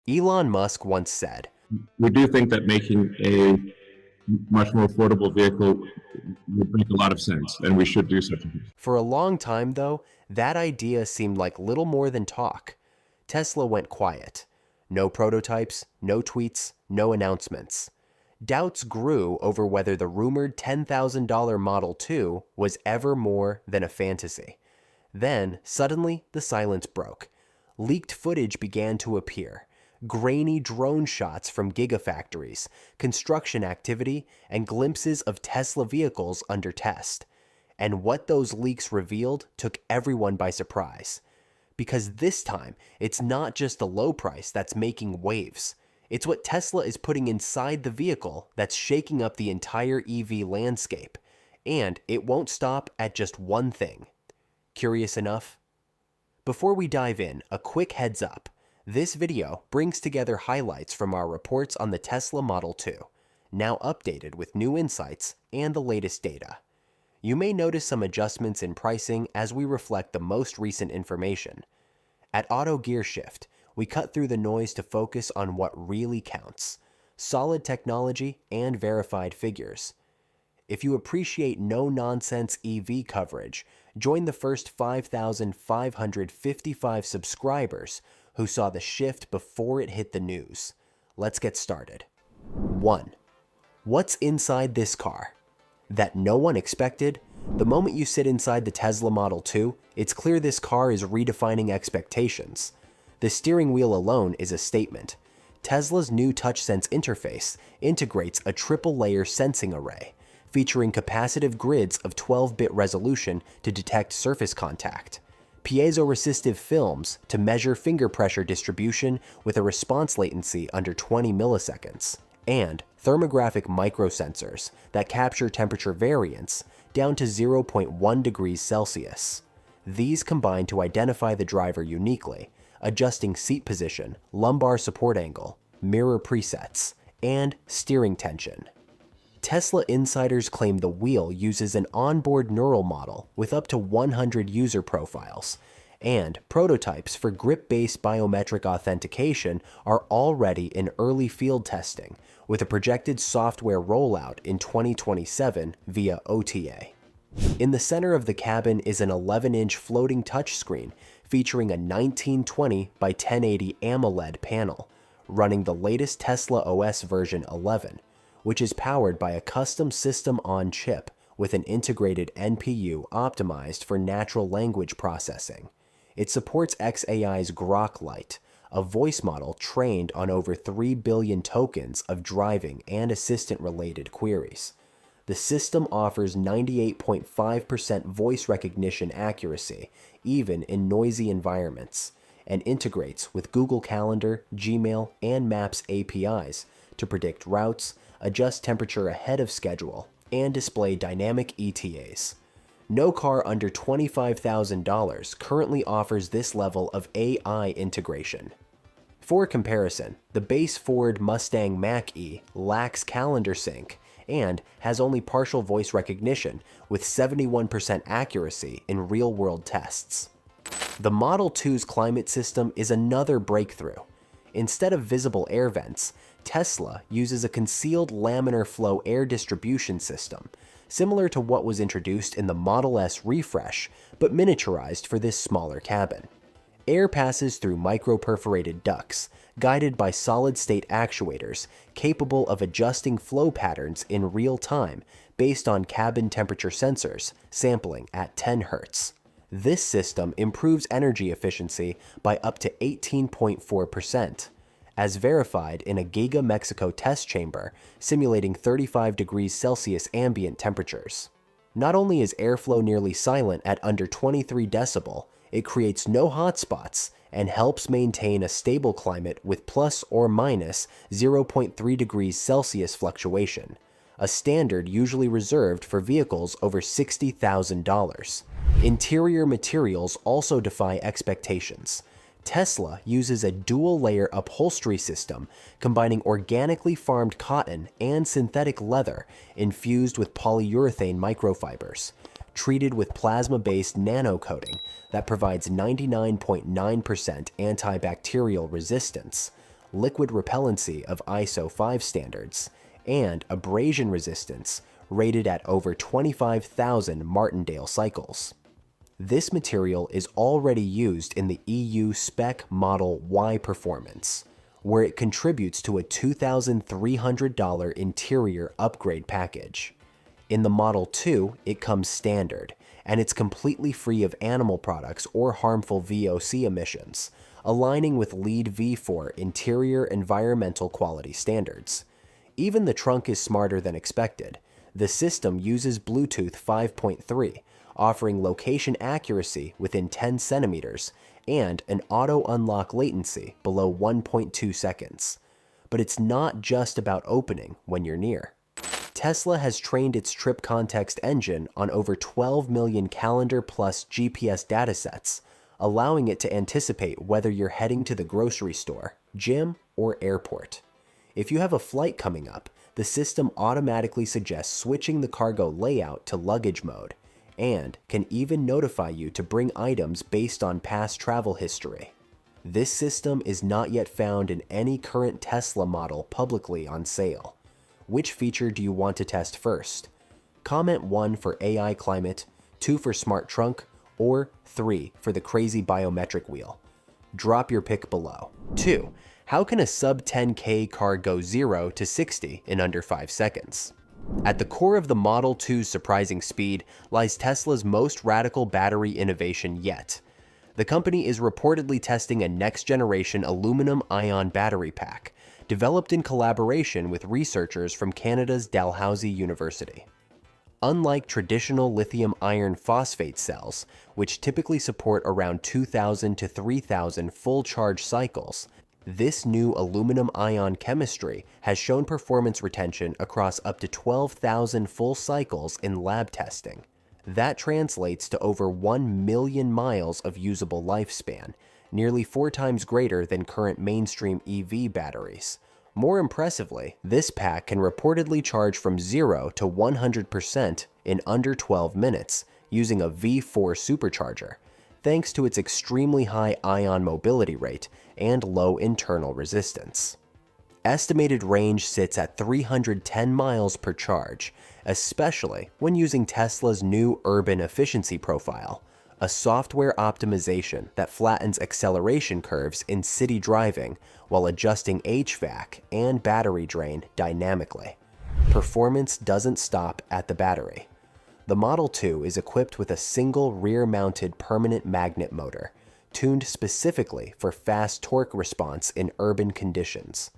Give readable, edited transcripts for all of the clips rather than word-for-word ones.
Elon Musk once said, We do think that making a much more affordable vehicle would make a lot of sense, and we should do such a thing. for a long time, though, that idea seemed like little more than talk. Tesla went quiet. No prototypes, no tweets, no announcements. Doubts grew over whether the rumored $10,000 Model 2 was ever more than a fantasy. Then, suddenly, the silence broke. Leaked footage began to appear. Grainy drone shots from Gigafactories, construction activity, and glimpses of Tesla vehicles under test. And what those leaks revealed took everyone by surprise. Because this time, it's not just the low price that's making waves. It's what Tesla is putting inside the vehicle that's shaking up the entire EV landscape. And it won't stop at just one thing. Curious enough? Before we dive in, a quick heads up. This video brings together highlights from our reports on the Tesla Model 2, now updated with new insights and the latest data. You may notice some adjustments in pricing as we reflect the most recent information. At autogearshift, we cut through the noise to focus on what really counts: solid technology and verified figures. If you appreciate no-nonsense EV coverage, join the first 5,555 subscribers who saw the shift before it hit the news. Let's get started. 1. What's inside this car? That no one expected? The moment you sit inside the Tesla Model 2, it's clear this car is redefining expectations. The steering wheel alone is a statement. Tesla's new TouchSense interface integrates a triple-layer sensing array, featuring capacitive grids of 12-bit resolution to detect surface contact, piezo-resistive films to measure finger pressure distribution with a response latency under 20 milliseconds, and thermographic microsensors that capture temperature variance down to 0.1 degrees Celsius. These combine to identify the driver uniquely, adjusting seat position, lumbar support angle, mirror presets, and steering tension. Tesla insiders claim the wheel uses an onboard neural model with up to 100 user profiles, and prototypes for grip-based biometric authentication are already in early field testing, with a projected software rollout in 2027 via OTA. In the center of the cabin is an 11-inch floating touchscreen featuring a 1920 by 1080 AMOLED panel, running the latest Tesla OS version 11, which is powered by a custom system-on-chip with an integrated NPU optimized for natural language processing. It supports xAI's Grok Lite, a voice model trained on over 3 billion tokens of driving and assistant-related queries. The system offers 98.5% voice recognition accuracy, even in noisy environments, and integrates with Google Calendar, Gmail, and Maps APIs to predict routes, adjust temperature ahead of schedule, and display dynamic ETAs. No car under $25,000 currently offers this level of AI integration. For comparison, the base Ford Mustang Mach-E lacks calendar sync and has only partial voice recognition with 71% accuracy in real-world tests. The Model 2's climate system is another breakthrough. Instead of visible air vents, Tesla uses a concealed laminar flow air distribution system, similar to what was introduced in the Model S refresh, but miniaturized for this smaller cabin. Air passes through micro-perforated ducts, guided by solid-state actuators capable of adjusting flow patterns in real time based on cabin temperature sensors, sampling at 10 Hz. This system improves energy efficiency by up to 18.4%, as verified in a Giga Mexico test chamber simulating 35 degrees Celsius ambient temperatures. Not only is airflow nearly silent at under 23 decibel, it creates no hotspots and helps maintain a stable climate with plus or minus 0.3 degrees Celsius fluctuation, a standard usually reserved for vehicles over $60,000. Interior materials also defy expectations. Tesla uses a dual-layer upholstery system combining organically farmed cotton and synthetic leather infused with polyurethane microfibers, treated with plasma-based nanocoating that provides 99.9% antibacterial resistance, liquid repellency of ISO 5 standards, and abrasion resistance rated at over 25,000 Martindale cycles. This material is already used in the EU spec Model Y performance, where it contributes to a $2,300 interior upgrade package. In the Model 2, it comes standard, and it's completely free of animal products or harmful VOC emissions, aligning with LEED v4 interior environmental quality standards. Even the trunk is smarter than expected. The system uses Bluetooth 5.3, offering location accuracy within 10 centimeters and an auto-unlock latency below 1.2 seconds. But it's not just about opening when you're near. Tesla has trained its trip context engine on over 12 million calendar-plus GPS datasets, allowing it to anticipate whether you're heading to the grocery store, gym, or airport. If you have a flight coming up, the system automatically suggests switching the cargo layout to luggage mode, and can even notify you to bring items based on past travel history. This system is not yet found in any current Tesla model publicly on sale. Which feature do you want to test first? Comment 1 for AI climate, 2 for smart trunk, or 3 for the crazy biometric wheel. Drop your pick below. 2. How can a sub 10K car go 0 to 60 in under 5 seconds? At the core of the Model 2's surprising speed lies Tesla's most radical battery innovation yet. The company is reportedly testing a next-generation aluminum-ion battery pack, developed in collaboration with researchers from Canada's Dalhousie University. Unlike traditional lithium iron phosphate cells, which typically support around 2,000 to 3,000 full charge cycles, this new aluminum-ion chemistry has shown performance retention across up to 12,000 full cycles in lab testing. That translates to over 1 million miles of usable lifespan, nearly 4 times greater than current mainstream EV batteries. More impressively, this pack can reportedly charge from 0 to 100% in under 12 minutes using a V4 supercharger, thanks to its extremely high ion mobility rate and low internal resistance. Estimated range sits at 310 miles per charge, especially when using Tesla's new urban efficiency profile, a software optimization that flattens acceleration curves in city driving while adjusting HVAC and battery drain dynamically. Performance doesn't stop at the battery. The Model 2 is equipped with a single rear-mounted permanent magnet motor, tuned specifically for fast torque response in urban conditions.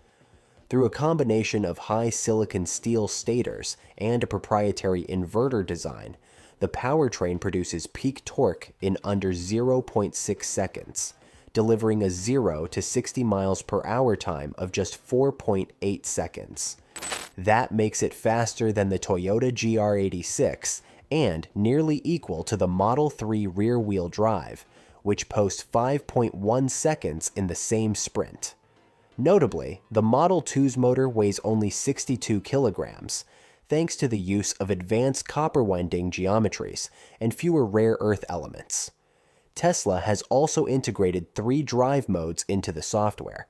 Through a combination of high silicon steel stators and a proprietary inverter design, the powertrain produces peak torque in under 0.6 seconds, delivering a 0 to 60 miles per hour time of just 4.8 seconds. That makes it faster than the Toyota GR86 and nearly equal to the Model 3 rear-wheel drive, which posts 5.1 seconds in the same sprint. Notably, the Model 2's motor weighs only 62 kilograms, thanks to the use of advanced copper winding geometries and fewer rare earth elements. Tesla has also integrated 3 drive modes into the software: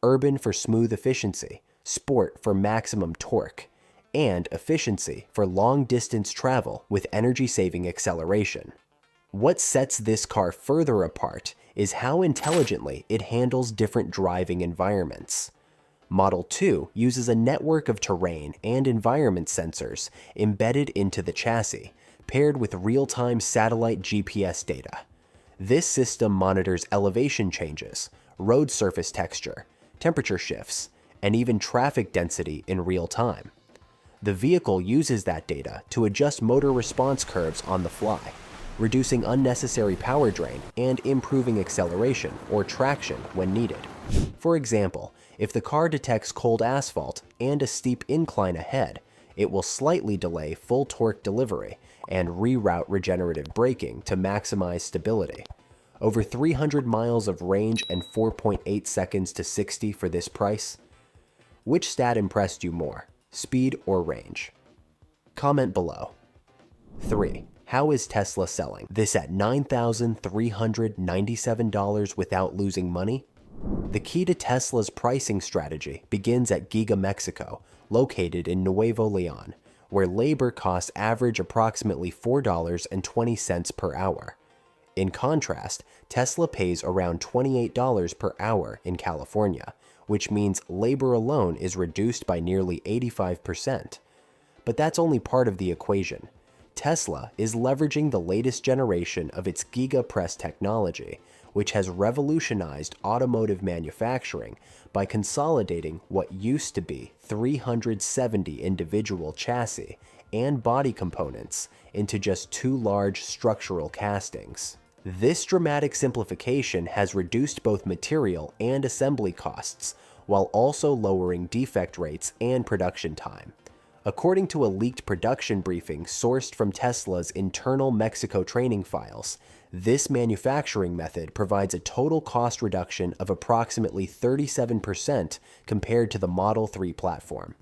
urban for smooth efficiency, sport for maximum torque, and efficiency for long-distance travel with energy-saving acceleration. What sets this car further apart is how intelligently it handles different driving environments. Model 2 uses a network of terrain and environment sensors embedded into the chassis, paired with real-time satellite GPS data. This system monitors elevation changes, road surface texture, temperature shifts, and even traffic density in real time. The vehicle uses that data to adjust motor response curves on the fly, reducing unnecessary power drain and improving acceleration or traction when needed. For example, if the car detects cold asphalt and a steep incline ahead, it will slightly delay full torque delivery and reroute regenerative braking to maximize stability. Over 300 miles of range and 4.8 seconds to 60 for this price? Which stat impressed you more, speed or range? Comment below. 3. How is Tesla selling this at $9,397 without losing money? The key to Tesla's pricing strategy begins at Giga Mexico, located in Nuevo Leon, where labor costs average approximately $4.20 per hour. In contrast, Tesla pays around $28 per hour in California, which means labor alone is reduced by nearly 85%. But that's only part of the equation. Tesla is leveraging the latest generation of its GigaPress technology, which has revolutionized automotive manufacturing by consolidating what used to be 370 individual chassis and body components into just 2 large structural castings. This dramatic simplification has reduced both material and assembly costs, while also lowering defect rates and production time. According to a leaked production briefing sourced from Tesla's internal Mexico training files, this manufacturing method provides a total cost reduction of approximately 37% compared to the Model 3 platform.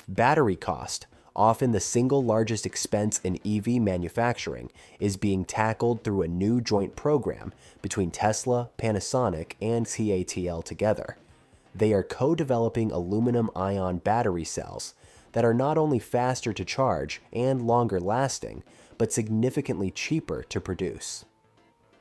Battery cost, often the single largest expense in EV manufacturing, is being tackled through a new joint program between Tesla, Panasonic, and CATL together. They are co-developing aluminum-ion battery cells that are not only faster to charge and longer lasting, but significantly cheaper to produce.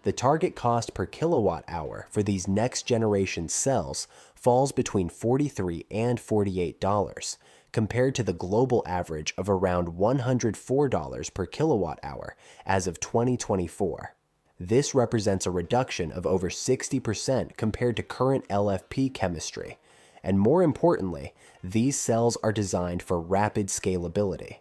The target cost per kilowatt hour for these next generation cells falls between $43 and $48, compared to the global average of around $104 per kilowatt hour as of 2024. This represents a reduction of over 60% compared to current LFP chemistry. And more importantly, these cells are designed for rapid scalability.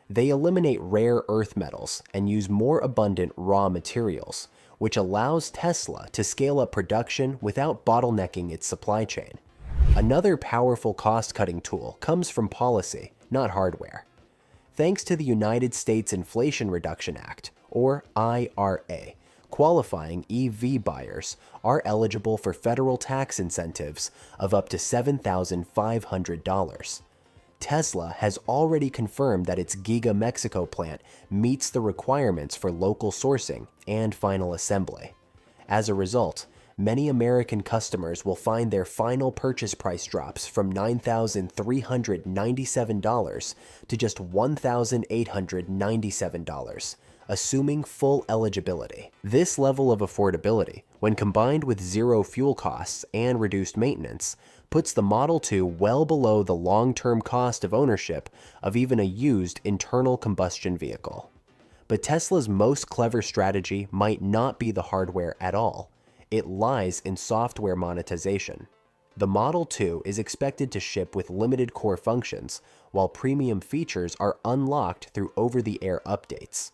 They eliminate rare earth metals and use more abundant raw materials, which allows Tesla to scale up production without bottlenecking its supply chain. Another powerful cost-cutting tool comes from policy, not hardware. Thanks to the United States Inflation Reduction Act, or IRA, qualifying EV buyers are eligible for federal tax incentives of up to $7,500. Tesla has already confirmed that its Giga Mexico plant meets the requirements for local sourcing and final assembly. As a result, many American customers will find their final purchase price drops from $9,397 to just $1,897, assuming full eligibility. This level of affordability, when combined with zero fuel costs and reduced maintenance, puts the Model 2 well below the long-term cost of ownership of even a used internal combustion vehicle. But Tesla's most clever strategy might not be the hardware at all. It lies in software monetization. The Model 2 is expected to ship with limited core functions, while premium features are unlocked through over-the-air updates.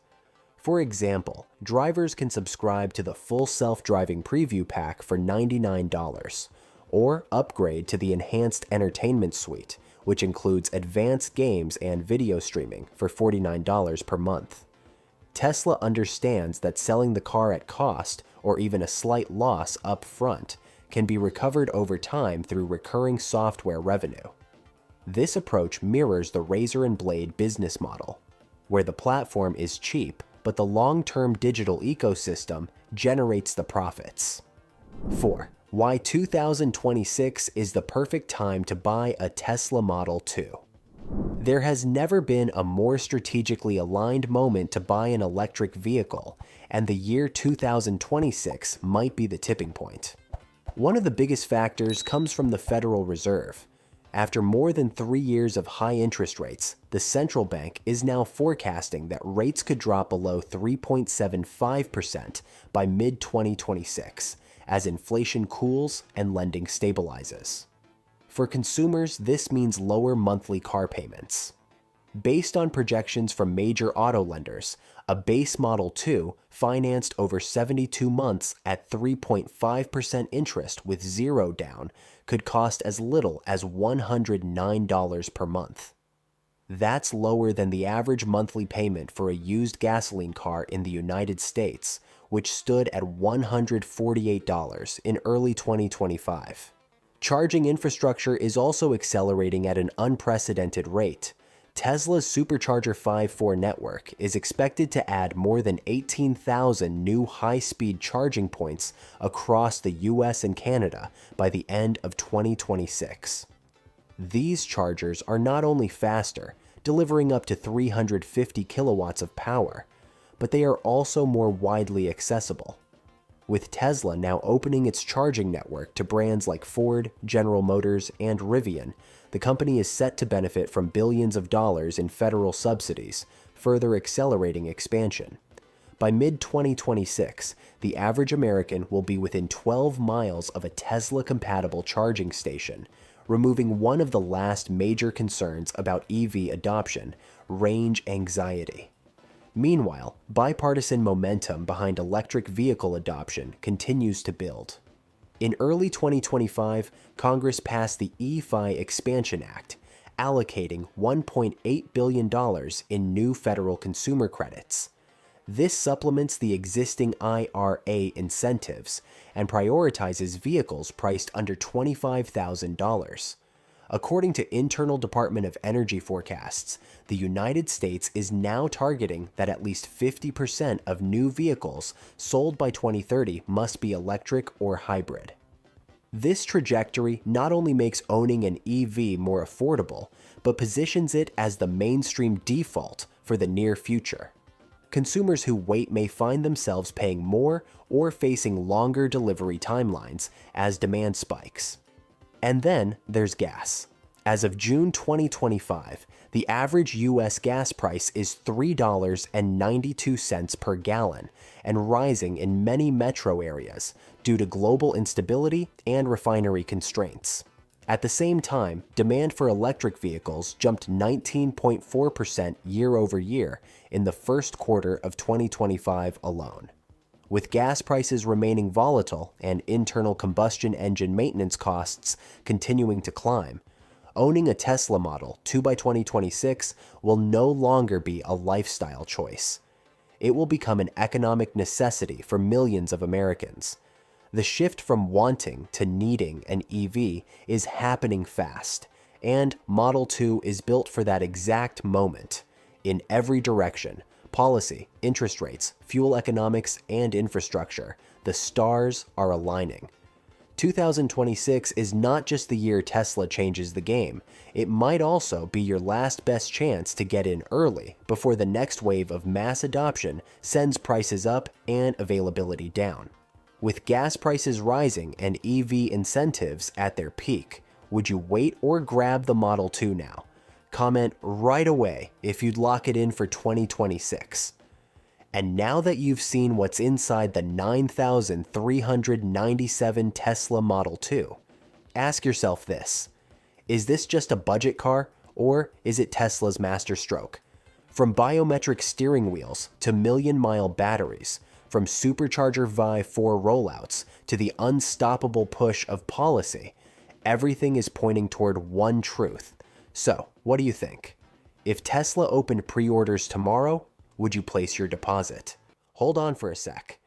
For example, drivers can subscribe to the full self-driving preview pack for $99, or upgrade to the Enhanced Entertainment Suite, which includes advanced games and video streaming for $49 per month. Tesla understands that selling the car at cost, or even a slight loss up front, can be recovered over time through recurring software revenue. This approach mirrors the razor and blade business model, where the platform is cheap, but the long-term digital ecosystem generates the profits. 4. Why 2026 is the perfect time to buy a Tesla Model 2. There has never been a more strategically aligned moment to buy an electric vehicle, and the year 2026 might be the tipping point. One of the biggest factors comes from the Federal Reserve. After more than 3 years of high interest rates, the central bank is now forecasting that rates could drop below 3.75% by mid-2026, as inflation cools and lending stabilizes. For consumers, this means lower monthly car payments. Based on projections from major auto lenders, a base Model 2 financed over 72 months at 3.5% interest with zero down could cost as little as $109 per month. That's lower than the average monthly payment for a used gasoline car in the United States, which stood at $148 in early 2025. Charging infrastructure is also accelerating at an unprecedented rate. Tesla's Supercharger 5.4 network is expected to add more than 18,000 new high-speed charging points across the US and Canada by the end of 2026. These chargers are not only faster, delivering up to 350 kilowatts of power, but they are also more widely accessible. With Tesla now opening its charging network to brands like Ford, General Motors, and Rivian, the company is set to benefit from billions of dollars in federal subsidies, further accelerating expansion. By mid-2026, the average American will be within 12 miles of a Tesla-compatible charging station, removing one of the last major concerns about EV adoption, range anxiety. Meanwhile, bipartisan momentum behind electric vehicle adoption continues to build. In early 2025, Congress passed the EFI Expansion Act, allocating $1.8 billion in new federal consumer credits. This supplements the existing IRA incentives and prioritizes vehicles priced under $25,000. According to internal Department of Energy forecasts, the United States is now targeting that at least 50% of new vehicles sold by 2030 must be electric or hybrid. This trajectory not only makes owning an EV more affordable, but positions it as the mainstream default for the near future. Consumers who wait may find themselves paying more or facing longer delivery timelines as demand spikes. And then there's gas. As of June 2025, the average U.S. gas price is $3.92 per gallon and rising in many metro areas due to global instability and refinery constraints. At the same time, demand for electric vehicles jumped 19.4% year over year in the first quarter of 2025 alone. With gas prices remaining volatile and internal combustion engine maintenance costs continuing to climb, owning a Tesla Model 2 by 2026 will no longer be a lifestyle choice. It will become an economic necessity for millions of Americans. The shift from wanting to needing an EV is happening fast, and Model 2 is built for that exact moment. In every direction, policy, interest rates, fuel economics, and infrastructure, the stars are aligning. 2026 is not just the year Tesla changes the game. It might also be your last best chance to get in early before the next wave of mass adoption sends prices up and availability down. With gas prices rising and EV incentives at their peak, would you wait or grab the Model 2 now? Comment right away if you'd lock it in for 2026. And now that you've seen what's inside the 9,397 Tesla Model 2, ask yourself this: is this just a budget car, or is it Tesla's masterstroke? From biometric steering wheels to million-mile batteries, from Supercharger Vive 4 rollouts to the unstoppable push of policy, everything is pointing toward one truth. So, what do you think? If Tesla opened pre-orders tomorrow, would you place your deposit? Hold on for a sec.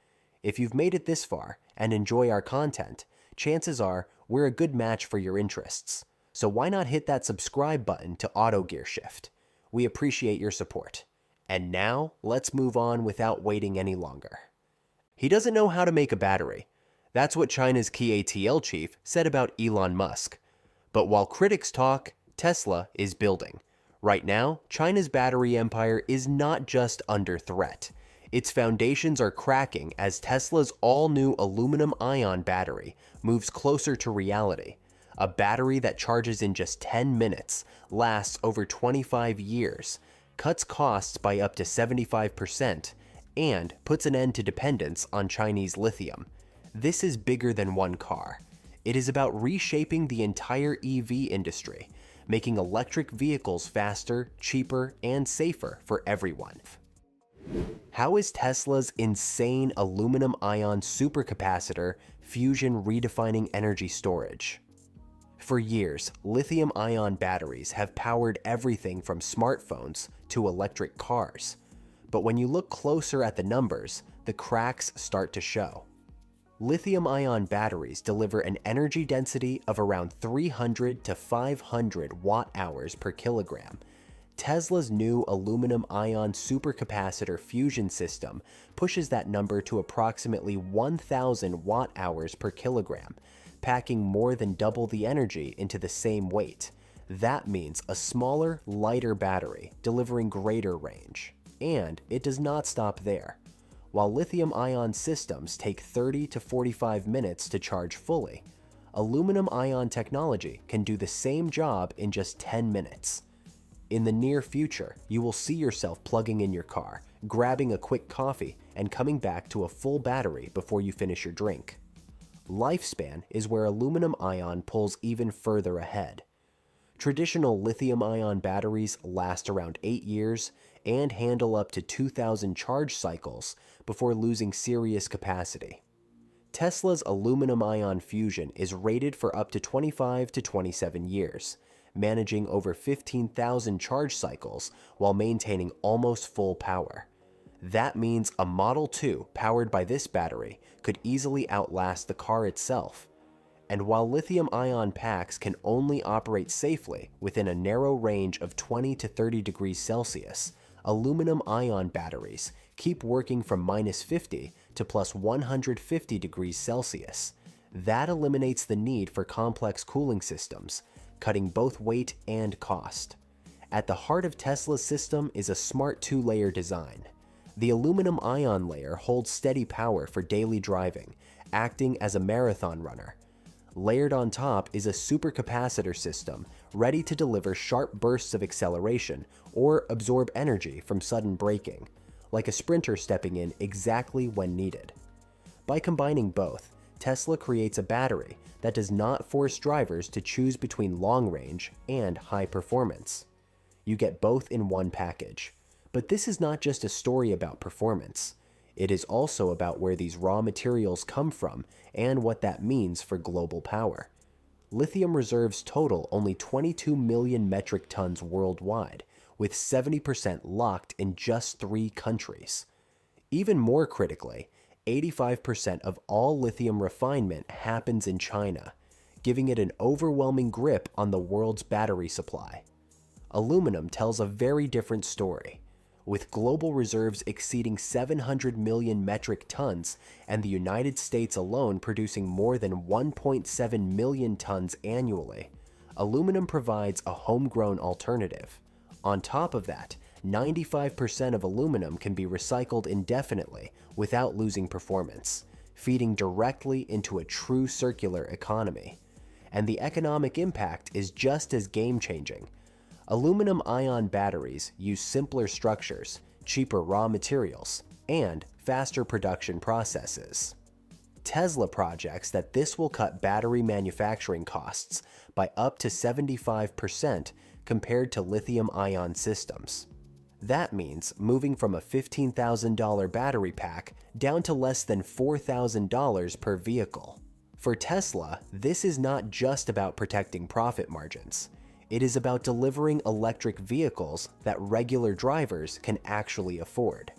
If you've made it this far and enjoy our content, chances are we're a good match for your interests. So why not hit that subscribe button to autogearshift? We appreciate your support. And now, let's move on without waiting any longer. He doesn't know how to make a battery. That's what China's key ATL chief said about Elon Musk. But while critics talk, Tesla is building. Right now, China's battery empire is not just under threat. Its foundations are cracking as Tesla's all-new aluminum-ion battery moves closer to reality. A battery that charges in just 10 minutes, lasts over 25 years, cuts costs by up to 75%, and puts an end to dependence on Chinese lithium. This is bigger than one car. It is about reshaping the entire EV industry, making electric vehicles faster, cheaper, and safer for everyone. How is Tesla's insane aluminum-ion supercapacitor fusion redefining energy storage? For years, lithium-ion batteries have powered everything from smartphones to electric cars. But when you look closer at the numbers, the cracks start to show. Lithium-ion batteries deliver an energy density of around 300 to 500 watt-hours per kilogram, Tesla's new aluminum-ion supercapacitor fusion system pushes that number to approximately 1,000 watt-hours per kilogram, packing more than double the energy into the same weight. That means a smaller, lighter battery, delivering greater range. And it does not stop there. While lithium-ion systems take 30 to 45 minutes to charge fully, aluminum-ion technology can do the same job in just 10 minutes. In the near future, you will see yourself plugging in your car, grabbing a quick coffee, and coming back to a full battery before you finish your drink. Lifespan is where aluminum-ion pulls even further ahead. Traditional lithium-ion batteries last around 8 years and handle up to 2,000 charge cycles before losing serious capacity. Tesla's aluminum-ion fusion is rated for up to 25 to 27 years, managing over 15,000 charge cycles while maintaining almost full power. That means a Model 2 powered by this battery could easily outlast the car itself. And while lithium-ion packs can only operate safely within a narrow range of 20 to 30 degrees Celsius, aluminum-ion batteries keep working from -50 to +150 degrees Celsius. That eliminates the need for complex cooling systems, cutting both weight and cost. At the heart of Tesla's system is a smart two-layer design. The aluminum-ion layer holds steady power for daily driving, acting as a marathon runner. Layered on top is a supercapacitor system ready to deliver sharp bursts of acceleration or absorb energy from sudden braking, like a sprinter stepping in exactly when needed. By combining both, Tesla creates a battery that does not force drivers to choose between long range and high performance. You get both in one package. But this is not just a story about performance. It is also about where these raw materials come from and what that means for global power. Lithium reserves total only 22 million metric tons worldwide, with 70% locked in just 3 countries. Even more critically, 85% of all lithium refinement happens in China, giving it an overwhelming grip on the world's battery supply. Aluminum tells a very different story. With global reserves exceeding 700 million metric tons and the United States alone producing more than 1.7 million tons annually, aluminum provides a homegrown alternative. On top of that, 95% of aluminum can be recycled indefinitely without losing performance, feeding directly into a true circular economy. And the economic impact is just as game-changing. Aluminum-ion batteries use simpler structures, cheaper raw materials, and faster production processes. Tesla projects that this will cut battery manufacturing costs by up to 75% compared to lithium-ion systems. That means moving from a $15,000 battery pack down to less than $4,000 per vehicle. For Tesla, this is not just about protecting profit margins. It is about delivering electric vehicles that regular drivers can actually afford.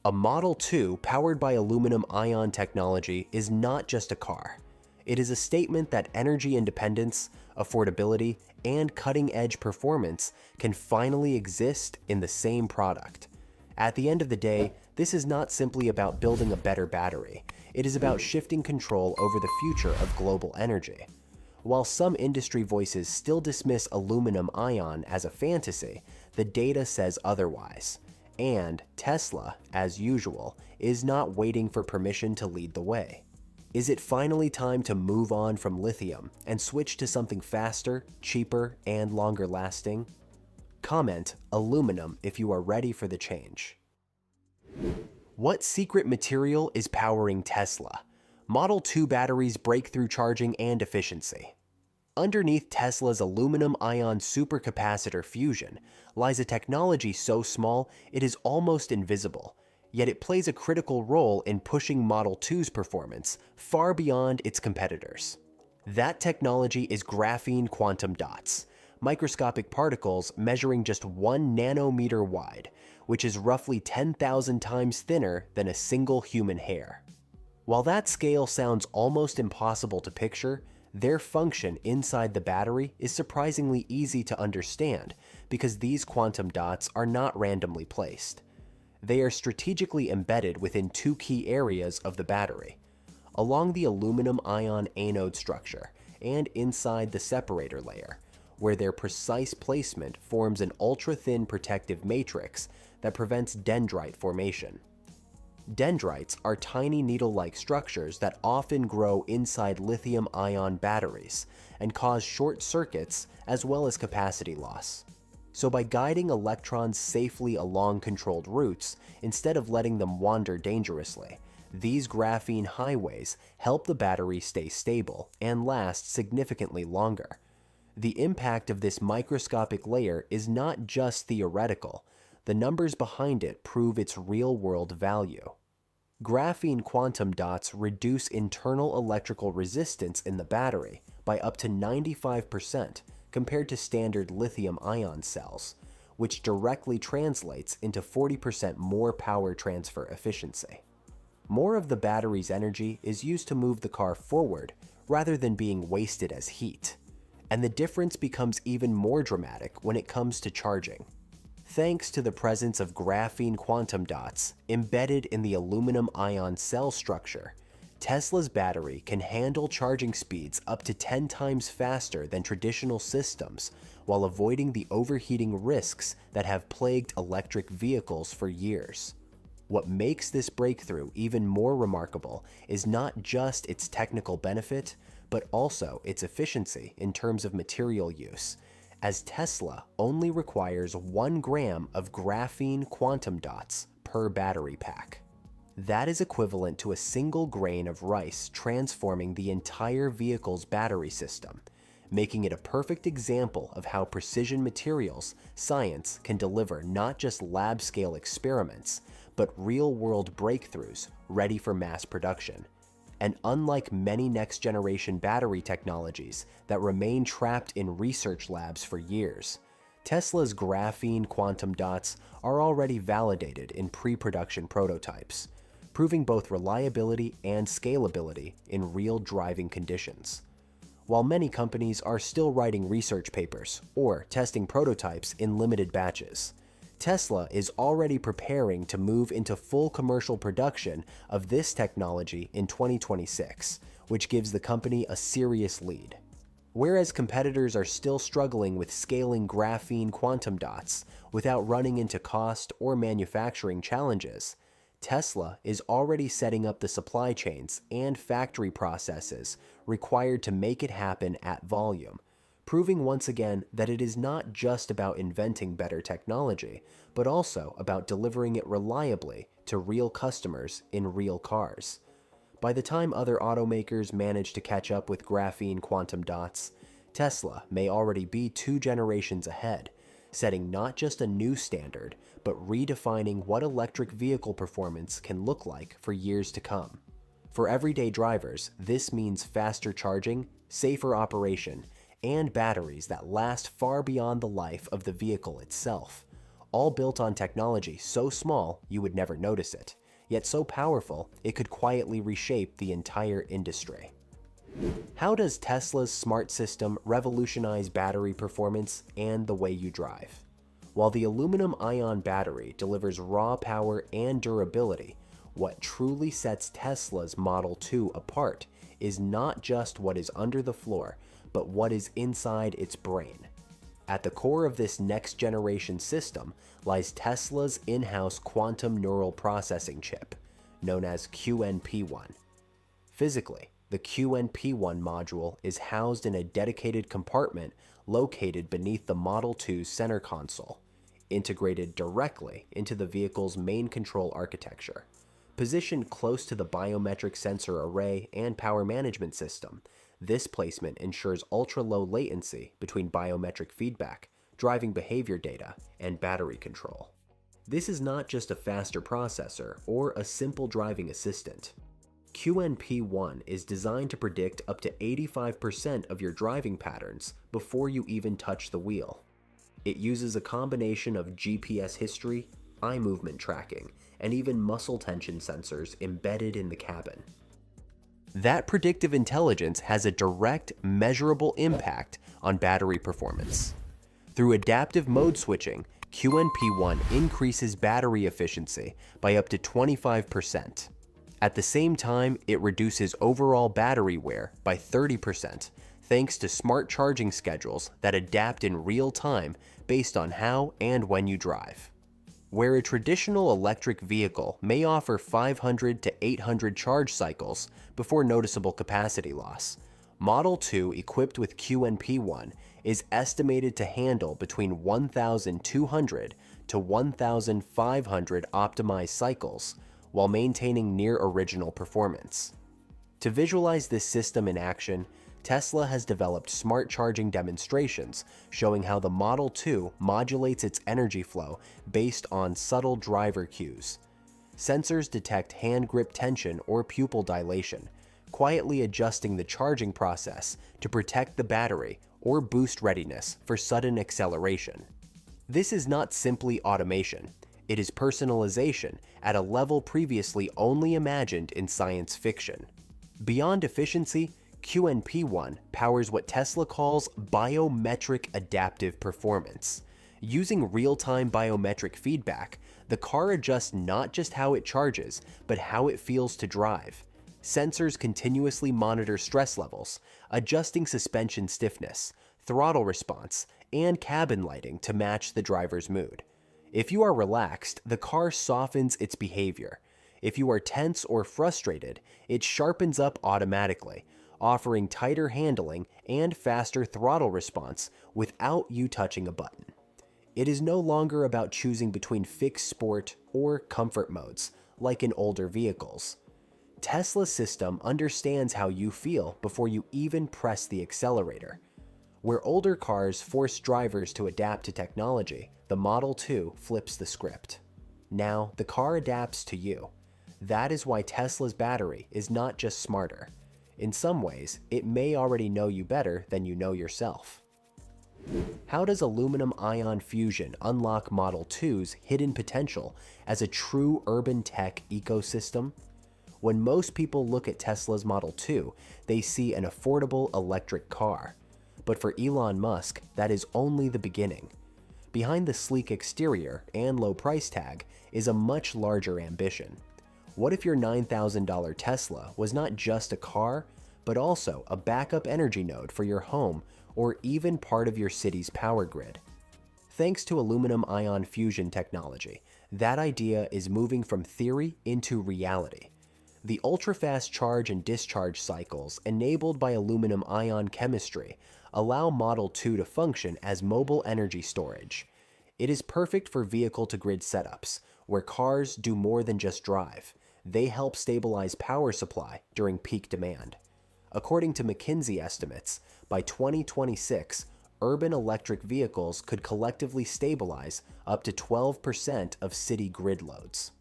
A Model 2 powered by aluminum-ion technology is not just a car. It is a statement that energy independence, affordability, and cutting-edge performance can finally exist in the same product. At the end of the day, this is not simply about building a better battery. It is about shifting control over the future of global energy. While some industry voices still dismiss aluminum-ion as a fantasy, the data says otherwise. And Tesla, as usual, is not waiting for permission to lead the way. Is it finally time to move on from lithium and switch to something faster, cheaper, and longer lasting? Comment aluminum if you are ready for the change. What secret material is powering Tesla? Model 2 batteries, breakthrough charging, and efficiency. Underneath Tesla's aluminum-ion supercapacitor fusion lies a technology so small it is almost invisible, yet it plays a critical role in pushing Model 2's performance far beyond its competitors. That technology is graphene quantum dots, microscopic particles measuring just 1 nanometer wide, which is roughly 10,000 times thinner than a single human hair. While that scale sounds almost impossible to picture, Their function inside the battery is surprisingly easy to understand because these quantum dots are not randomly placed. They are strategically embedded within two key areas of the battery, along the aluminum-ion anode structure and inside the separator layer, where their precise placement forms an ultra-thin protective matrix that prevents dendrite formation. Dendrites are tiny needle-like structures that often grow inside lithium-ion batteries and cause short circuits as well as capacity loss. So by guiding electrons safely along controlled routes instead of letting them wander dangerously, these graphene highways help the battery stay stable and last significantly longer. The impact of this microscopic layer is not just theoretical. The numbers behind it prove its real-world value. Graphene quantum dots reduce internal electrical resistance in the battery by up to 95% compared to standard lithium-ion cells, which directly translates into 40% more power transfer efficiency. More of the battery's energy is used to move the car forward rather than being wasted as heat. And the difference becomes even more dramatic when it comes to charging. Thanks to the presence of graphene quantum dots embedded in the aluminum-ion cell structure, Tesla's battery can handle charging speeds up to 10 times faster than traditional systems while avoiding the overheating risks that have plagued electric vehicles for years. What makes this breakthrough even more remarkable is not just its technical benefit, but also its efficiency in terms of material use, as Tesla only requires 1 gram of graphene quantum dots per battery pack. That is equivalent to a single grain of rice transforming the entire vehicle's battery system, making it a perfect example of how precision materials science can deliver not just lab-scale experiments, but real-world breakthroughs ready for mass production. And unlike many next-generation battery technologies that remain trapped in research labs for years, Tesla's graphene quantum dots are already validated in pre-production prototypes, proving both reliability and scalability in real driving conditions. While many companies are still writing research papers or testing prototypes in limited batches, Tesla is already preparing to move into full commercial production of this technology in 2026, which gives the company a serious lead. Whereas competitors are still struggling with scaling graphene quantum dots without running into cost or manufacturing challenges, Tesla is already setting up the supply chains and factory processes required to make it happen at volume, proving once again that it is not just about inventing better technology, but also about delivering it reliably to real customers in real cars. By the time other automakers manage to catch up with graphene quantum dots, Tesla may already be 2 generations ahead, setting not just a new standard, but redefining what electric vehicle performance can look like for years to come. For everyday drivers, this means faster charging, safer operation, and batteries that last far beyond the life of the vehicle itself, all built on technology so small you would never notice it, yet so powerful it could quietly reshape the entire industry. How does Tesla's smart system revolutionize battery performance and the way you drive? While the aluminum-ion battery delivers raw power and durability, what truly sets Tesla's Model 2 apart is not just what is under the floor, but what is inside its brain. At the core of this next-generation system lies Tesla's in-house quantum neural processing chip, known as QNP1. Physically, the QNP1 module is housed in a dedicated compartment located beneath the Model 2's center console, integrated directly into the vehicle's main control architecture. Positioned close to the biometric sensor array and power management system, this placement ensures ultra-low latency between biometric feedback, driving behavior data, and battery control. This is not just a faster processor or a simple driving assistant. QNP1 is designed to predict up to 85% of your driving patterns before you even touch the wheel. It uses a combination of GPS history, eye movement tracking, and even muscle tension sensors embedded in the cabin. That predictive intelligence has a direct, measurable impact on battery performance. Through adaptive mode switching, QNP1 increases battery efficiency by up to 25%. At the same time, it reduces overall battery wear by 30%, thanks to smart charging schedules that adapt in real time based on how and when you drive. Where a traditional electric vehicle may offer 500 to 800 charge cycles before noticeable capacity loss, Model 2 equipped with QNP1 is estimated to handle between 1,200 to 1,500 optimized cycles while maintaining near original performance. To visualize this system in action, Tesla has developed smart charging demonstrations showing how the Model 2 modulates its energy flow based on subtle driver cues. Sensors detect hand grip tension or pupil dilation, quietly adjusting the charging process to protect the battery or boost readiness for sudden acceleration. This is not simply automation, it is personalization at a level previously only imagined in science fiction. Beyond efficiency, QNP1 powers what Tesla calls biometric adaptive performance. Using real-time biometric feedback, the car adjusts not just how it charges, but how it feels to drive. Sensors continuously monitor stress levels, adjusting suspension stiffness, throttle response, and cabin lighting to match the driver's mood. If you are relaxed, the car softens its behavior. If you are tense or frustrated, it sharpens up automatically, offering tighter handling and faster throttle response without you touching a button. It is no longer about choosing between fixed sport or comfort modes, like in older vehicles. Tesla's system understands how you feel before you even press the accelerator. Where older cars force drivers to adapt to technology, the Model 2 flips the script. Now, the car adapts to you. That is why Tesla's battery is not just smarter. In some ways, it may already know you better than you know yourself. How does aluminum ion fusion unlock Model 2's hidden potential as a true urban tech ecosystem? When most people look at Tesla's Model 2, they see an affordable electric car. But for Elon Musk, that is only the beginning. Behind the sleek exterior and low price tag is a much larger ambition. What if your $9,000 Tesla was not just a car, but also a backup energy node for your home or even part of your city's power grid? Thanks to aluminum ion fusion technology, that idea is moving from theory into reality. The ultra-fast charge and discharge cycles enabled by aluminum ion chemistry allow Model 2 to function as mobile energy storage. It is perfect for vehicle-to-grid setups, where cars do more than just drive. They help stabilize power supply during peak demand. According to McKinsey estimates, by 2026, urban electric vehicles could collectively stabilize up to 12% of city grid loads.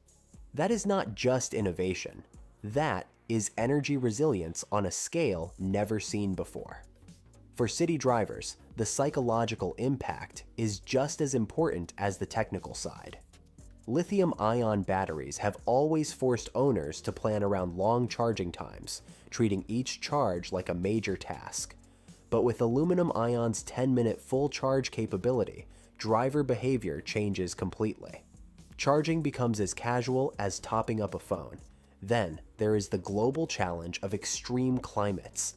That is not just innovation. That is energy resilience on a scale never seen before. For city drivers, the psychological impact is just as important as the technical side. Lithium-ion batteries have always forced owners to plan around long charging times, treating each charge like a major task. But with aluminum-ion's 10-minute full charge capability, driver behavior changes completely. Charging becomes as casual as topping up a phone. Then, there is the global challenge of extreme climates.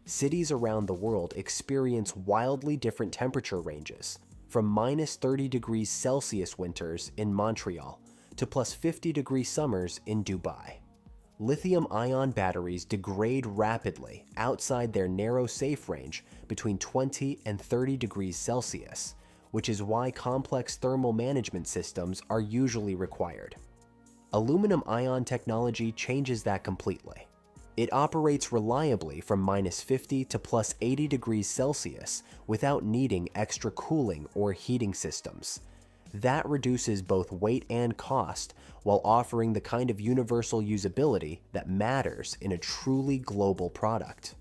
Cities around the world experience wildly different temperature ranges, from minus 30 degrees Celsius winters in Montreal to plus 50 degree summers in Dubai. Lithium-ion batteries degrade rapidly outside their narrow safe range between 20 and 30 degrees Celsius, which is why complex thermal management systems are usually required. Aluminum-ion technology changes that completely. It operates reliably from minus 50 to plus 80 degrees Celsius without needing extra cooling or heating systems. That reduces both weight and cost while offering the kind of universal usability that matters in a truly global product.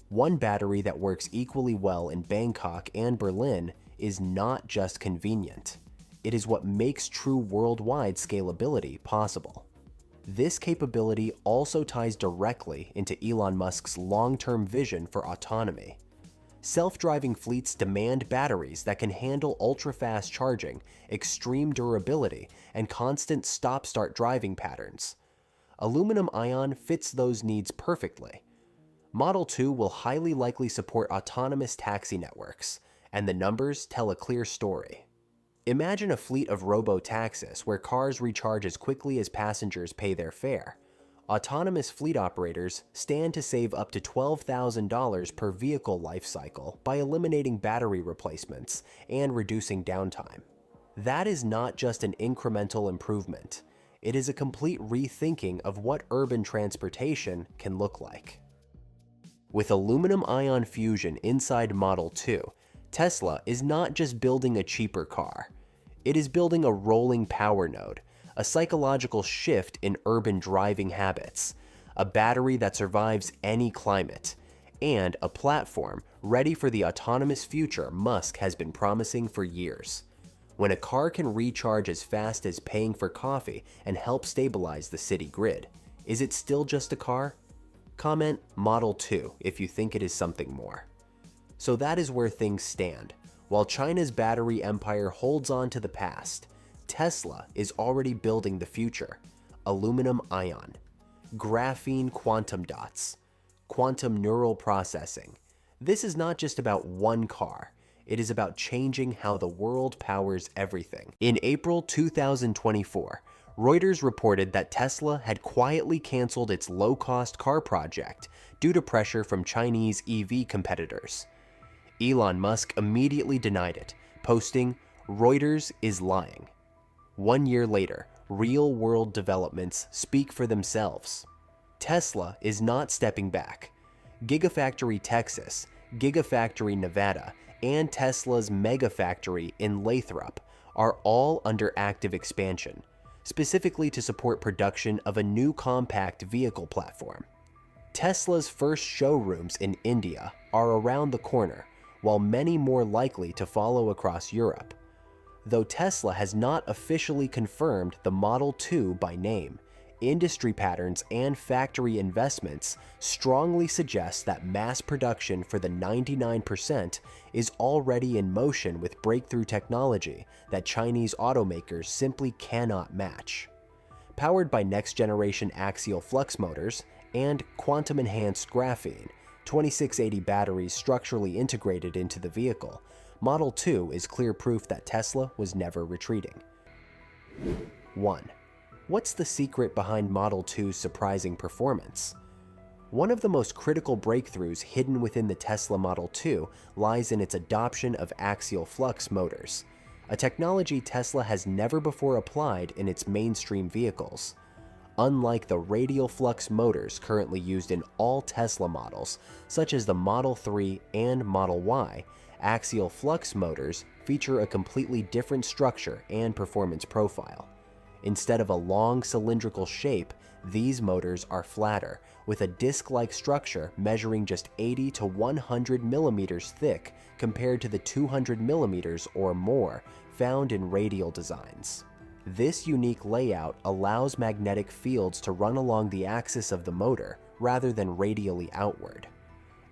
One battery that works equally well in Bangkok and Berlin is not just convenient. It is what makes true worldwide scalability possible. This capability also ties directly into Elon Musk's long-term vision for autonomy. Self-driving fleets demand batteries that can handle ultra-fast charging, extreme durability, and constant stop-start driving patterns. Aluminum-ion fits those needs perfectly. Model 2 will highly likely support autonomous taxi networks, and the numbers tell a clear story. Imagine a fleet of robo-taxis where cars recharge as quickly as passengers pay their fare. Autonomous fleet operators stand to save up to $12,000 per vehicle life cycle by eliminating battery replacements and reducing downtime. That is not just an incremental improvement. It is a complete rethinking of what urban transportation can look like. With aluminum-ion fusion inside Model 2, Tesla is not just building a cheaper car. It is building a rolling power node, a psychological shift in urban driving habits, a battery that survives any climate, and a platform ready for the autonomous future Musk has been promising for years. When a car can recharge as fast as paying for coffee and help stabilize the city grid, is it still just a car? Comment Model 2 if you think it is something more. So that is where things stand. While China's battery empire holds on to the past, Tesla is already building the future. Aluminum ion, graphene quantum dots, quantum neural processing. This is not just about one car. It is about changing how the world powers everything. In April 2024, Reuters reported that Tesla had quietly canceled its low-cost car project due to pressure from Chinese EV competitors. Elon Musk immediately denied it, posting, "Reuters is lying." 1 year later, real-world developments speak for themselves. Tesla is not stepping back. Gigafactory Texas, Gigafactory Nevada, and Tesla's Megafactory in Lathrop are all under active expansion, specifically to support production of a new compact vehicle platform. Tesla's first showrooms in India are around the corner, while many more likely to follow across Europe. Though Tesla has not officially confirmed the Model 2 by name, industry patterns and factory investments strongly suggest that mass production for the 99% is already in motion with breakthrough technology that Chinese automakers simply cannot match. Powered by next-generation axial flux motors and quantum-enhanced graphene, 2680 batteries structurally integrated into the vehicle, Model 2 is clear proof that Tesla was never retreating. 1. What's the secret behind Model 2's surprising performance? One of the most critical breakthroughs hidden within the Tesla Model 2 lies in its adoption of axial flux motors, a technology Tesla has never before applied in its mainstream vehicles. Unlike the radial flux motors currently used in all Tesla models, such as the Model 3 and Model Y, axial flux motors feature a completely different structure and performance profile. Instead of a long cylindrical shape, these motors are flatter, with a disc-like structure measuring just 80 to 100 millimeters thick compared to the 200 millimeters or more found in radial designs. This unique layout allows magnetic fields to run along the axis of the motor rather than radially outward.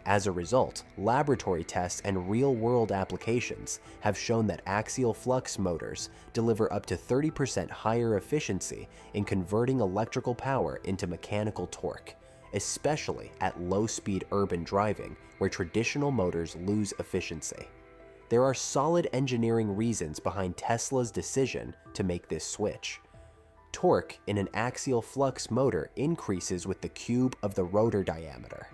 As a result, laboratory tests and real-world applications have shown that axial flux motors deliver up to 30% higher efficiency in converting electrical power into mechanical torque, especially at low-speed urban driving where traditional motors lose efficiency. There are solid engineering reasons behind Tesla's decision to make this switch. Torque in an axial flux motor increases with the cube of the rotor diameter.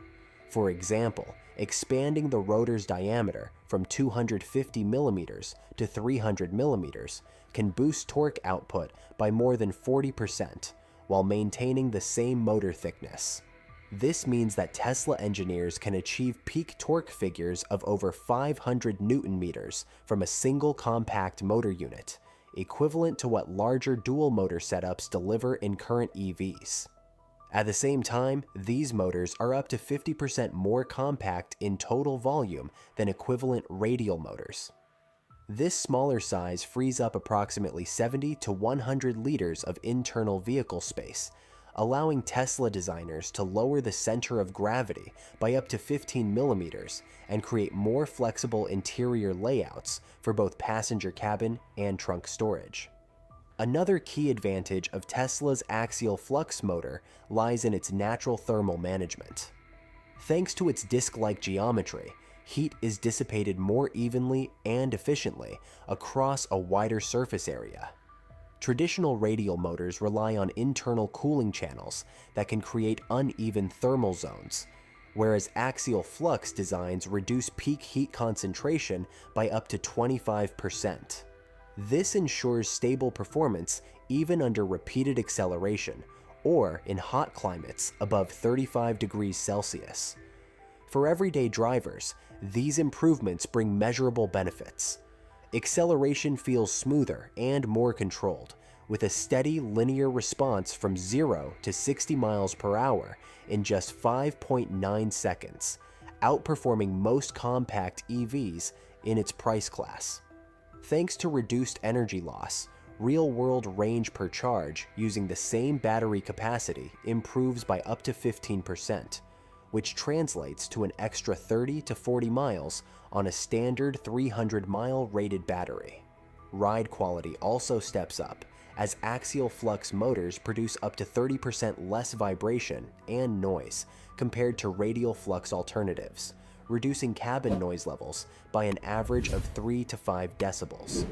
For example, expanding the rotor's diameter from 250 millimeters to 300 millimeters can boost torque output by more than 40% while maintaining the same motor thickness. This means that Tesla engineers can achieve peak torque figures of over 500 Newton meters from a single compact motor unit, equivalent to what larger dual motor setups deliver in current EVs. At the same time, these motors are up to 50% more compact in total volume than equivalent radial motors. This smaller size frees up approximately 70 to 100 liters of internal vehicle space, allowing Tesla designers to lower the center of gravity by up to 15 millimeters and create more flexible interior layouts for both passenger cabin and trunk storage. Another key advantage of Tesla's axial flux motor lies in its natural thermal management. Thanks to its disc-like geometry, heat is dissipated more evenly and efficiently across a wider surface area. Traditional radial motors rely on internal cooling channels that can create uneven thermal zones, whereas axial flux designs reduce peak heat concentration by up to 25%. This ensures stable performance even under repeated acceleration or in hot climates above 35 degrees Celsius. For everyday drivers, these improvements bring measurable benefits. Acceleration feels smoother and more controlled, with a steady linear response from 0 to 60 miles per hour in just 5.9 seconds, outperforming most compact EVs in its price class. Thanks to reduced energy loss, real-world range per charge using the same battery capacity improves by up to 15%, which translates to an extra 30 to 40 miles on a standard 300-mile rated battery. Ride quality also steps up, as axial flux motors produce up to 30% less vibration and noise compared to radial flux alternatives, reducing cabin noise levels by an average of 3 to 5 decibels.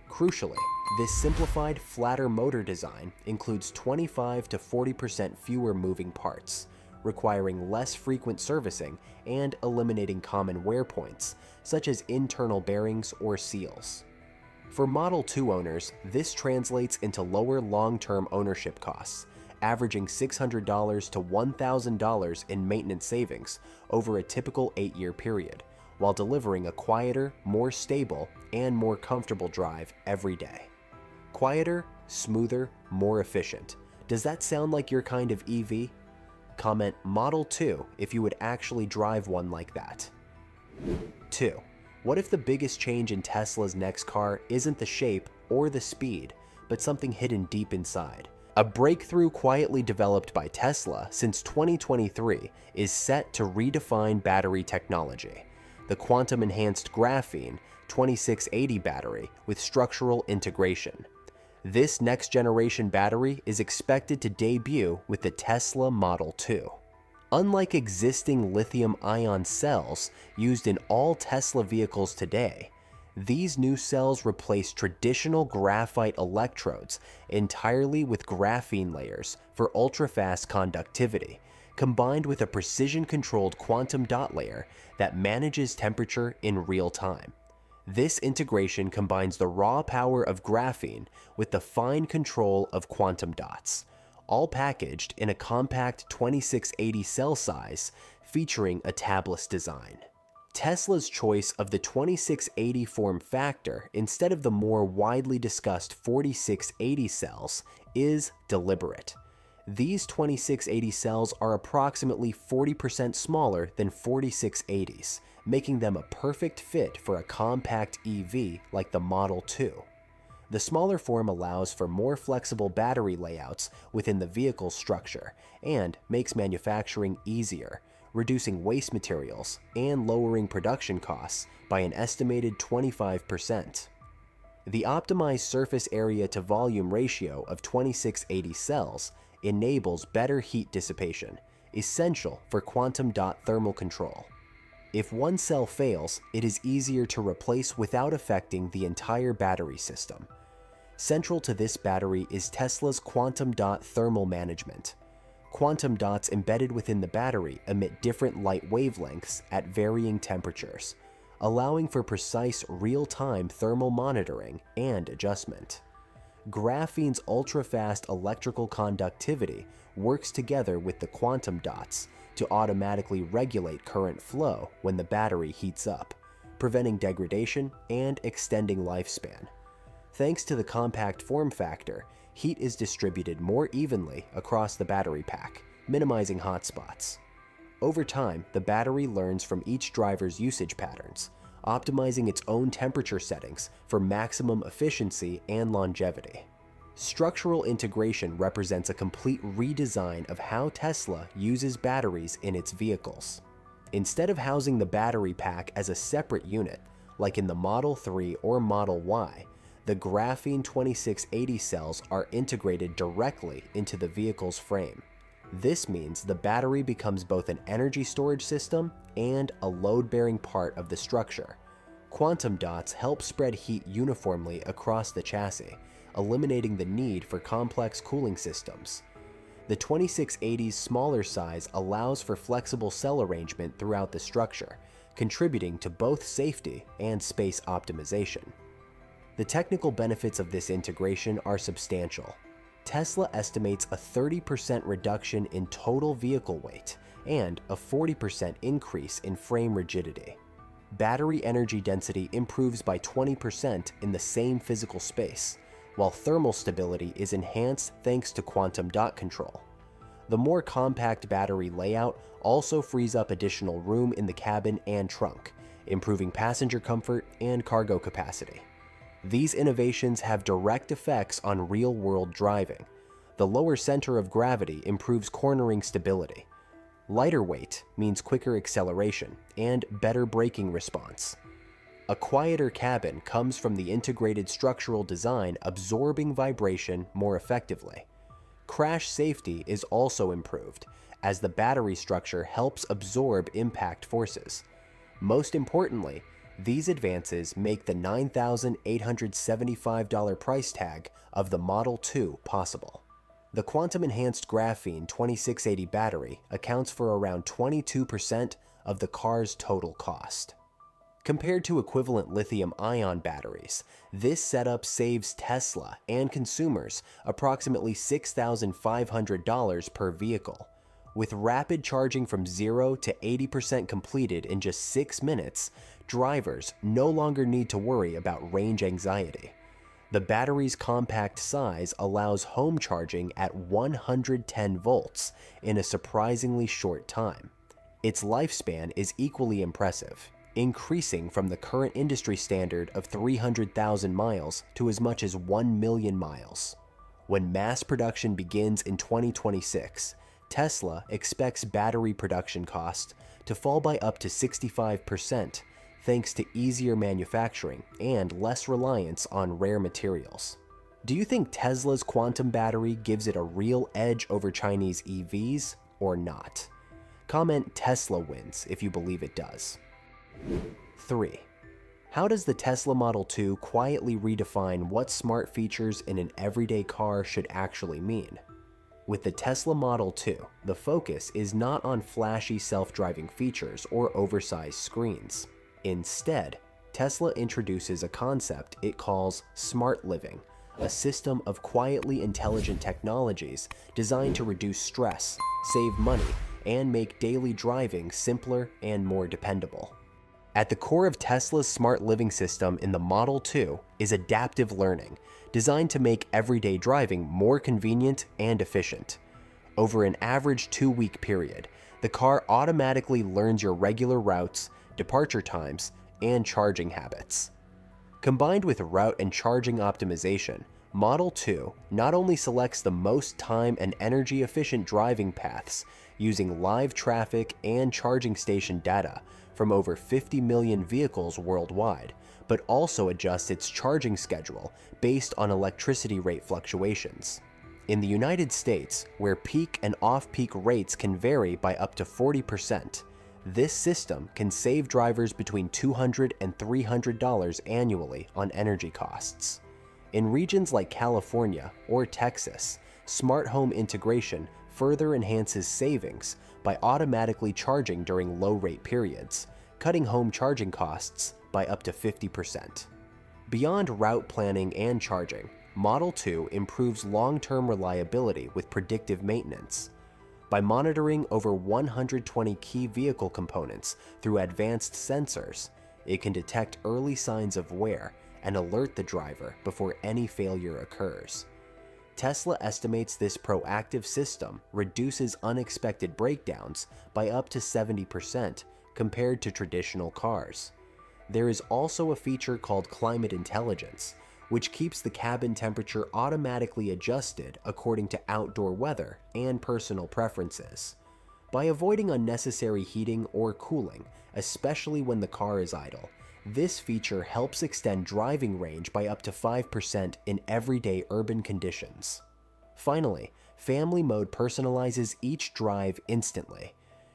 Crucially, this simplified, flatter motor design includes 25 to 40% fewer moving parts, requiring less frequent servicing and eliminating common wear points, such as internal bearings or seals. For Model 2 owners, this translates into lower long-term ownership costs, averaging $600 to $1,000 in maintenance savings over a typical 8-year period, while delivering a quieter, more stable, and more comfortable drive every day. Quieter, smoother, more efficient. Does that sound like your kind of EV? Comment Model 2 if you would actually drive one like that. 2. What if the biggest change in Tesla's next car isn't the shape or the speed, but something hidden deep inside? A breakthrough quietly developed by Tesla since 2023 is set to redefine battery technology: the quantum-enhanced graphene 2680 battery with structural integration. This next-generation battery is expected to debut with the Tesla Model 2. Unlike existing lithium-ion cells used in all Tesla vehicles today, these new cells replace traditional graphite electrodes entirely with graphene layers for ultra-fast conductivity, combined with a precision-controlled quantum dot layer that manages temperature in real time. This integration combines the raw power of graphene with the fine control of quantum dots, all packaged in a compact 2680 cell size featuring a tabless design. Tesla's choice of the 2680 form factor instead of the more widely discussed 4680 cells is deliberate. These 2680 cells are approximately 40% smaller than 4680s, making them a perfect fit for a compact EV like the Model 2. The smaller form allows for more flexible battery layouts within the vehicle's structure and makes manufacturing easier, reducing waste materials and lowering production costs by an estimated 25%. The optimized surface area to volume ratio of 2680 cells enables better heat dissipation, essential for quantum dot thermal control. If one cell fails, it is easier to replace without affecting the entire battery system. Central to this battery is Tesla's quantum dot thermal management. Quantum dots embedded within the battery emit different light wavelengths at varying temperatures, allowing for precise real-time thermal monitoring and adjustment. Graphene's ultra-fast electrical conductivity works together with the quantum dots to automatically regulate current flow when the battery heats up, preventing degradation and extending lifespan. Thanks to the compact form factor, heat is distributed more evenly across the battery pack, minimizing hotspots. Over time, the battery learns from each driver's usage patterns, optimizing its own temperature settings for maximum efficiency and longevity. Structural integration represents a complete redesign of how Tesla uses batteries in its vehicles. Instead of housing the battery pack as a separate unit, like in the Model 3 or Model Y, the graphene 2680 cells are integrated directly into the vehicle's frame. This means the battery becomes both an energy storage system and a load-bearing part of the structure. Quantum dots help spread heat uniformly across the chassis, eliminating the need for complex cooling systems. The 2680's smaller size allows for flexible cell arrangement throughout the structure, contributing to both safety and space optimization. The technical benefits of this integration are substantial. Tesla estimates a 30% reduction in total vehicle weight and a 40% increase in frame rigidity. Battery energy density improves by 20% in the same physical space, while thermal stability is enhanced thanks to quantum dot control. The more compact battery layout also frees up additional room in the cabin and trunk, improving passenger comfort and cargo capacity. These innovations have direct effects on real-world driving. The lower center of gravity improves cornering stability. Lighter weight means quicker acceleration and better braking response. A quieter cabin comes from the integrated structural design absorbing vibration more effectively. Crash safety is also improved, as the battery structure helps absorb impact forces. Most importantly, these advances make the $9,875 price tag of the Model 2 possible. The quantum-enhanced graphene 2680 battery accounts for around 22% of the car's total cost. Compared to equivalent lithium-ion batteries, this setup saves Tesla and consumers approximately $6,500 per vehicle. With rapid charging from 0 to 80% completed in just 6 minutes, drivers no longer need to worry about range anxiety. The battery's compact size allows home charging at 110 volts in a surprisingly short time. Its lifespan is equally impressive, increasing from the current industry standard of 300,000 miles to as much as 1 million miles. When mass production begins in 2026, Tesla expects battery production costs to fall by up to 65%, thanks to easier manufacturing and less reliance on rare materials. Do you think Tesla's quantum battery gives it a real edge over Chinese EVs or not? Comment Tesla wins if you believe it does. 3. How does the Tesla Model 2 quietly redefine what smart features in an everyday car should actually mean? With the Tesla Model 2, the focus is not on flashy self-driving features or oversized screens. Instead, Tesla introduces a concept it calls smart living, a system of quietly intelligent technologies designed to reduce stress, save money, and make daily driving simpler and more dependable. At the core of Tesla's smart living system in the Model 2 is adaptive learning, designed to make everyday driving more convenient and efficient. Over an average 2-week period, the car automatically learns your regular routes, departure times, and charging habits. Combined with route and charging optimization, Model 2 not only selects the most time and energy-efficient driving paths using live traffic and charging station data from over 50 million vehicles worldwide, but also adjusts its charging schedule based on electricity rate fluctuations. In the United States, where peak and off-peak rates can vary by up to 40%, this system can save drivers between $200 and $300 annually on energy costs. In regions like California or Texas, smart home integration further enhances savings by automatically charging during low-rate periods, cutting home charging costs by up to 50%. Beyond route planning and charging, Model 2 improves long-term reliability with predictive maintenance. By monitoring over 120 key vehicle components through advanced sensors, it can detect early signs of wear and alert the driver before any failure occurs. Tesla estimates this proactive system reduces unexpected breakdowns by up to 70% compared to traditional cars. There is also a feature called climate intelligence, which keeps the cabin temperature automatically adjusted according to outdoor weather and personal preferences. By avoiding unnecessary heating or cooling, especially when the car is idle, this feature helps extend driving range by up to 5% in everyday urban conditions. Finally, Family Mode personalizes each drive instantly.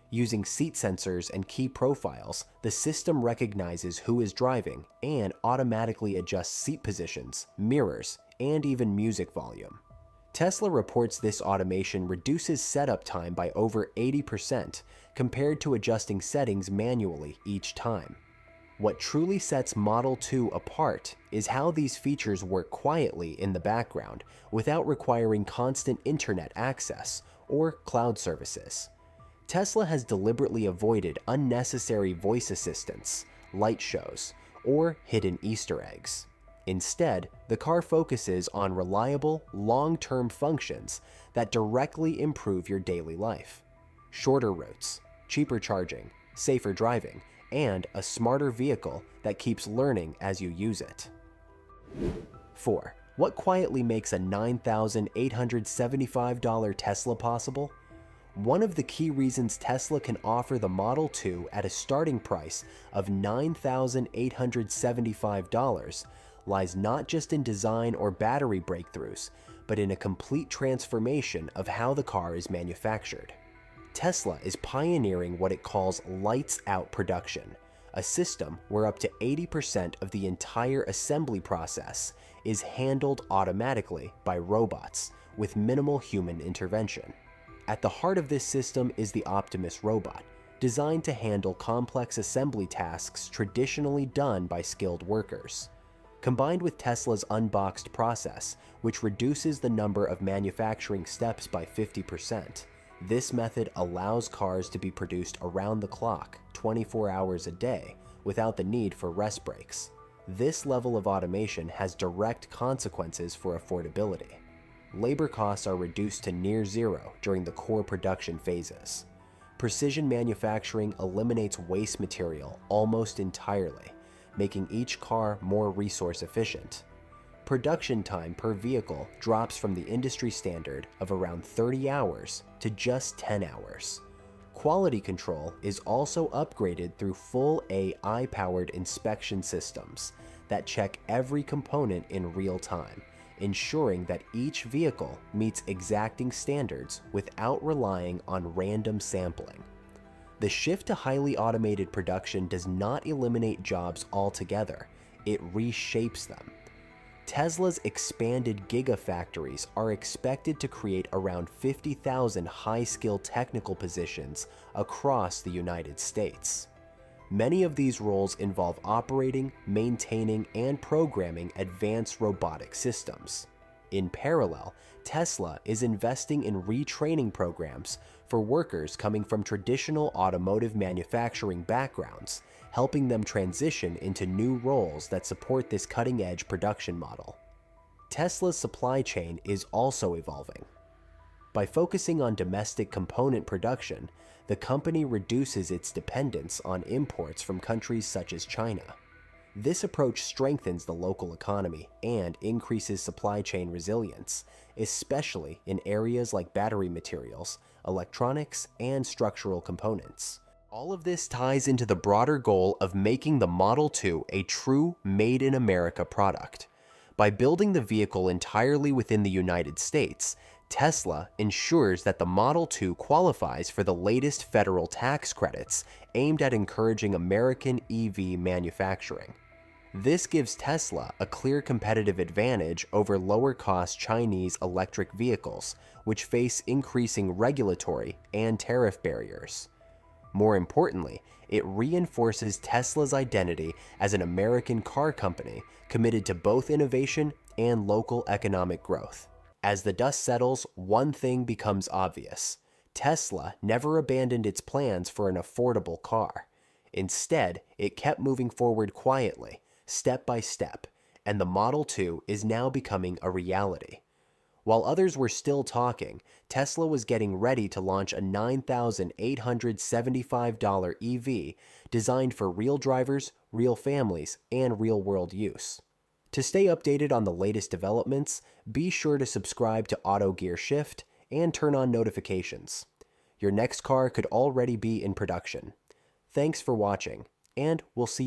Using seat sensors and key profiles, the system recognizes who is driving and automatically adjusts seat positions, mirrors, and even music volume. Tesla reports this automation reduces setup time by over 80% compared to adjusting settings manually each time. What truly sets Model 2 apart is how these features work quietly in the background without requiring constant internet access or cloud services. Tesla has deliberately avoided unnecessary voice assistants, light shows, or hidden Easter eggs. Instead, the car focuses on reliable, long-term functions that directly improve your daily life. Shorter routes, cheaper charging, safer driving, and a smarter vehicle that keeps learning as you use it. 4. What quietly makes a $9,875 Tesla possible? One of the key reasons Tesla can offer the Model 2 at a starting price of $9,875 lies not just in design or battery breakthroughs, but in a complete transformation of how the car is manufactured. Tesla is pioneering what it calls lights-out production, a system where up to 80% of the entire assembly process is handled automatically by robots with minimal human intervention. At the heart of this system is the Optimus robot, designed to handle complex assembly tasks traditionally done by skilled workers. Combined with Tesla's unboxed process, which reduces the number of manufacturing steps by 50%, this method allows cars to be produced around the clock, 24 hours a day, without the need for rest breaks. This level of automation has direct consequences for affordability. Labor costs are reduced to near zero during the core production phases. Precision manufacturing eliminates waste material almost entirely, making each car more resource efficient. Production time per vehicle drops from the industry standard of around 30 hours to just 10 hours. Quality control is also upgraded through full AI-powered inspection systems that check every component in real time, ensuring that each vehicle meets exacting standards without relying on random sampling. The shift to highly automated production does not eliminate jobs altogether, it reshapes them. Tesla's expanded Gigafactories are expected to create around 50,000 high-skilled technical positions across the United States. Many of these roles involve operating, maintaining, and programming advanced robotic systems. In parallel, Tesla is investing in retraining programs for workers coming from traditional automotive manufacturing backgrounds, helping them transition into new roles that support this cutting-edge production model. Tesla's supply chain is also evolving. By focusing on domestic component production, the company reduces its dependence on imports from countries such as China. This approach strengthens the local economy and increases supply chain resilience, especially in areas like battery materials, electronics, and structural components. All of this ties into the broader goal of making the Model 2 a true Made in America product. By building the vehicle entirely within the United States, Tesla ensures that the Model 2 qualifies for the latest federal tax credits aimed at encouraging American EV manufacturing. This gives Tesla a clear competitive advantage over lower-cost Chinese electric vehicles, which face increasing regulatory and tariff barriers. More importantly, it reinforces Tesla's identity as an American car company committed to both innovation and local economic growth. As the dust settles, one thing becomes obvious. Tesla never abandoned its plans for an affordable car. Instead, it kept moving forward quietly, step by step, and the Model 2 is now becoming a reality. While others were still talking, Tesla was getting ready to launch a $9,875 EV designed for real drivers, real families, and real-world use. To stay updated on the latest developments, be sure to subscribe to autogearshift and turn on notifications. Your next car could already be in production. Thanks for watching, and we'll see